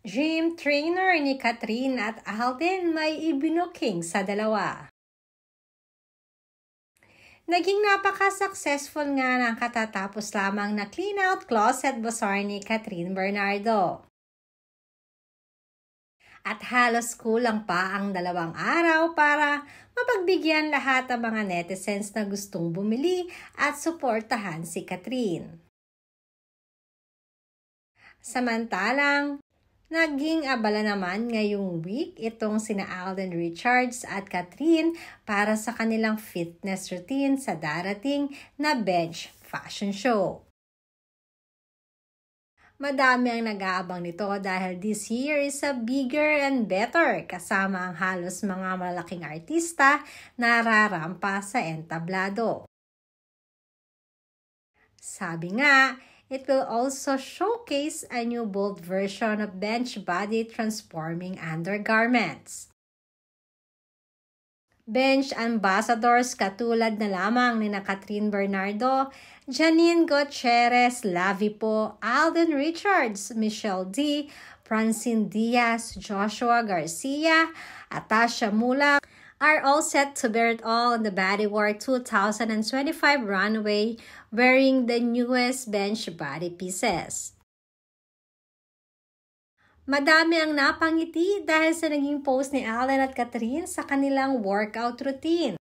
Gym trainer ni Catherine at Alden may ibinuking sa dalawa. Naging napaka-successful nga ng katatapos lamang na clean-out closet bazaar ni Catherine Bernardo. At halos kulang pa ang 2 araw para mapagbigyan lahat ng mga netizens na gustong bumili at suportahan si Catherine. Samantalang, naging abala naman ngayong week itong sina Alden Richards at Catherine para sa kanilang fitness routine sa darating na bench fashion show. Madami ang nag-aabang nito dahil this year is a bigger and better kasama ang halos mga malaking artista na rarampa sa entablado. Sabi nga, it will also showcase a new bold version of bench body transforming undergarments. Bench ambassadors katulad na lamang ni Catherine Bernardo, Janine Gutierrez, Lavi Po, Alden Richards, Michelle D, Francine Diaz, Joshua Garcia, at Tasha Mula are all set to bear it all on the Bodywear 2025 runway wearing the newest bench body pieces. Madami ang napangiti dahil sa naging post ni Alden at Catherine sa kanilang workout routine.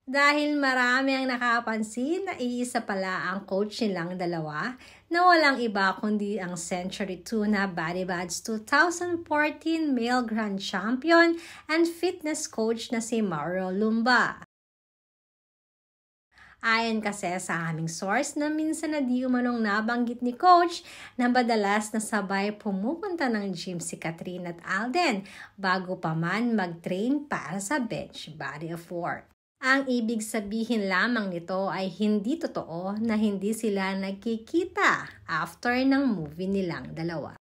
Dahil marami ang nakapansin na iisa pala ang coach nilang dalawa na walang iba kundi ang Century 2 na BodyBuds 2014 male grand champion and fitness coach na si Mauro Lumba. Ayon kasi sa aming source na minsan na di umanong nabanggit ni Coach na madalas na sabay pumupunta ng gym si Catherine at Alden bago pa man mag-train para sa bench body of work. Ang ibig sabihin lamang nito ay hindi totoo na hindi sila nagkikita after ng movie nilang dalawa.